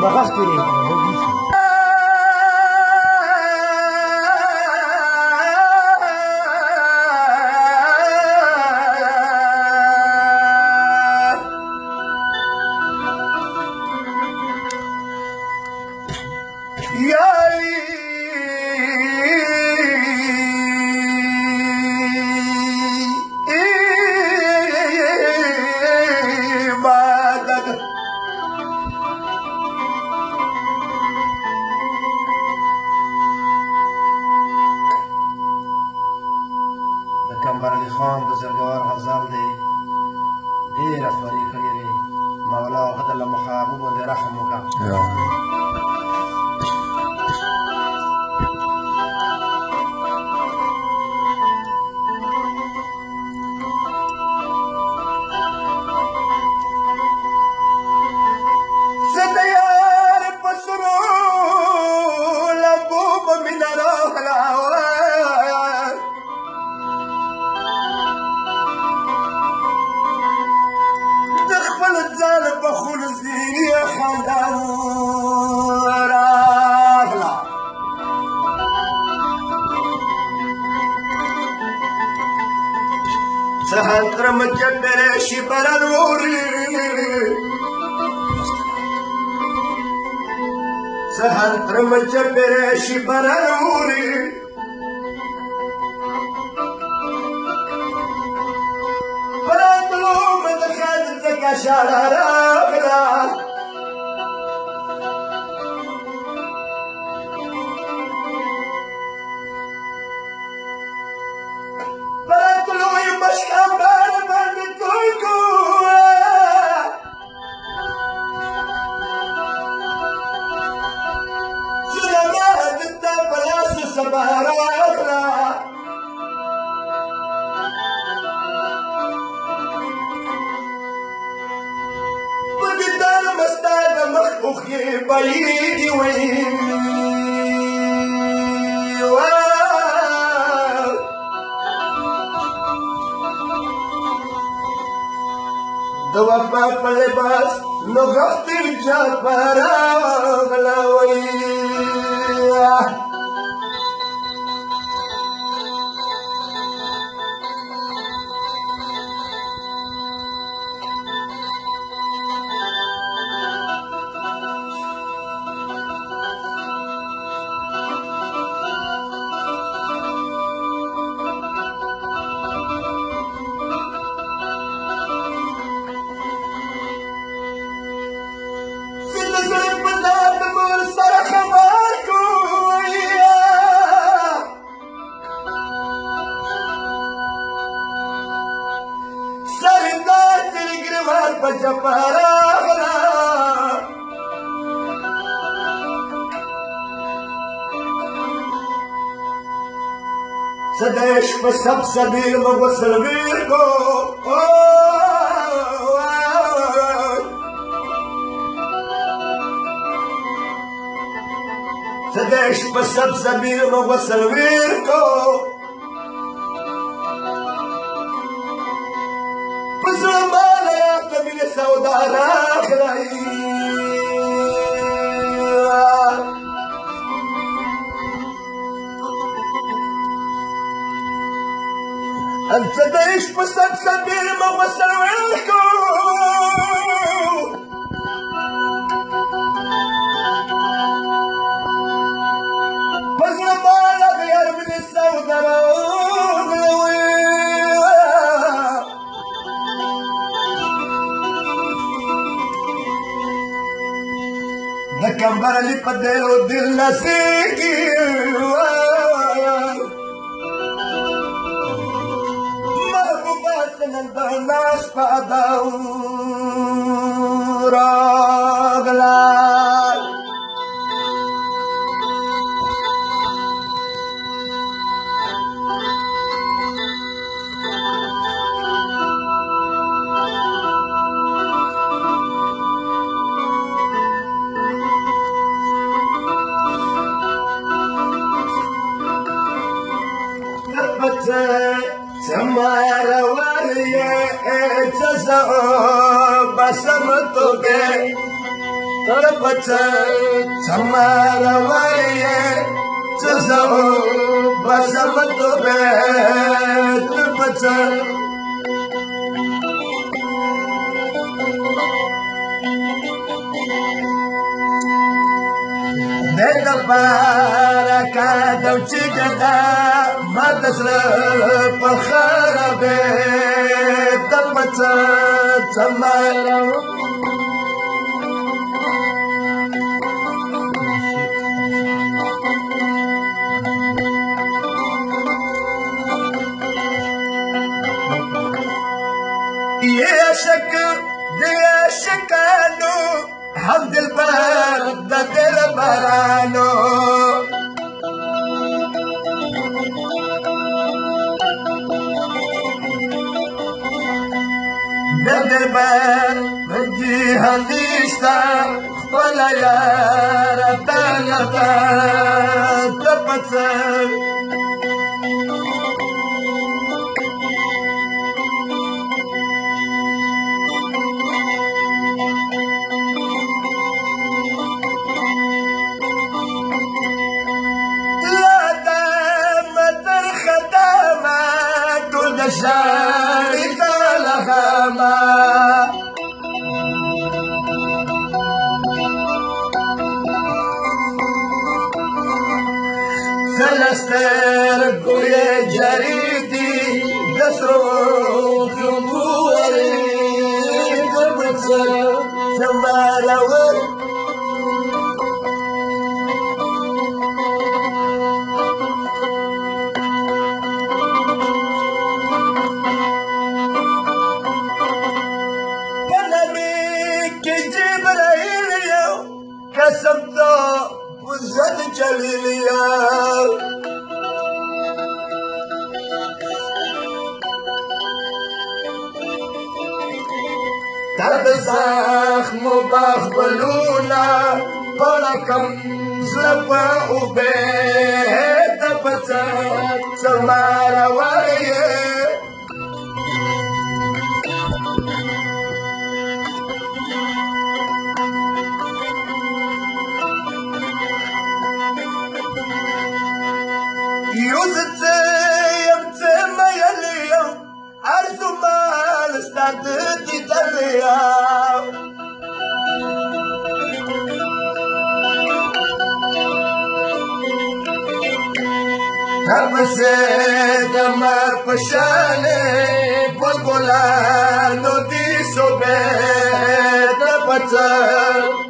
مغاز كده کمبر علی خان بزرگوار غزال دی ډېر افغاني کړي دی مولا هغه ته له مخامو باندې رحم وکړه زه د یار په سرو لبو به مینه راغله زال بخون زینی خندان راغلا سهل ترم جبر شبران وری سهل ترم جبر شبران وری شارع راغلا براتلوی مشکم بار بند توی کو سلامات تا پلاس سبا راغلا مخي بعيد وين دوفا باللباس نغطي الجبر غلاوي صدق بسب سبيل وصل بيركو صدق بسب سبيل وصل بيركو بزمان يا قبيل سوداء راخلي أنت تعيش بسبب سبيل ما وصل ويلكم بس ما لا غير من السوداء ده كمبر اللي قدروا الدل نسيكي الناس فأدوا راغلا سمارا وريه جزاء بسمتو کے تبت سمار ويه تزعو بسمت بيت تبت بيت باركة دوتي جدا ما تصرف الخراب تبت سمار يا شكانو حمد البلد دل برانو دل بر مجي هنيشتا ولا يا ربنا تبتسم شارك لخما سلستر قوية جريدي دسرو كمبوري تبتصر سمالور كسبته وزد جليليا تبزخ مباخ بلونا بركم زلفا وبيت تبزخ سمارا ويه يوزت يمتم يليم أرسو مال استعدتي تليم تبسيت مر پشاني بلبلانو دي صبيت تبتر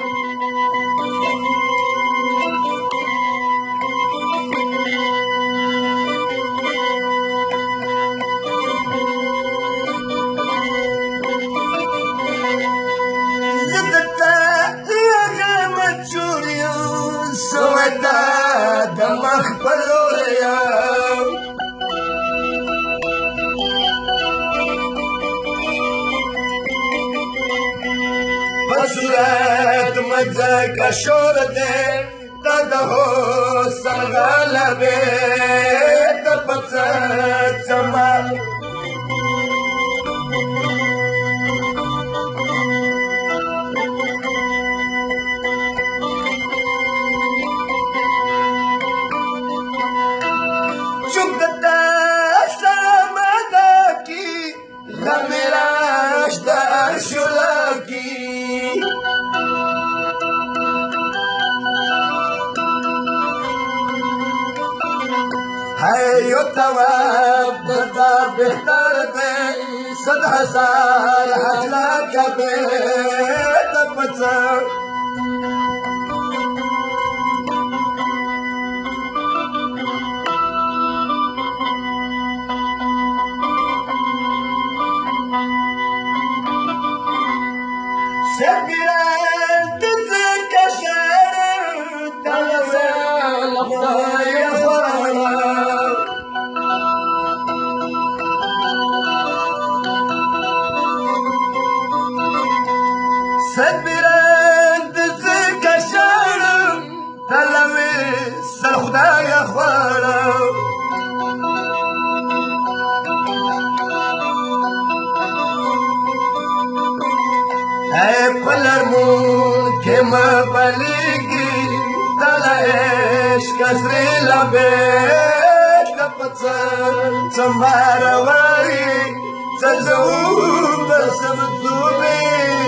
سويتا دمخ بلوريا بصورت مجزك شورتي تدهو سرغالبي تبتت سمال هاي الثواب ترضى بختار بي 10000 حجلك بيت تبتسم سبيل تتكشر تنزل الضايع سبيل كم بليكي تلاش كسري لبيك بتصل سمار وري تزوم بس بتزومي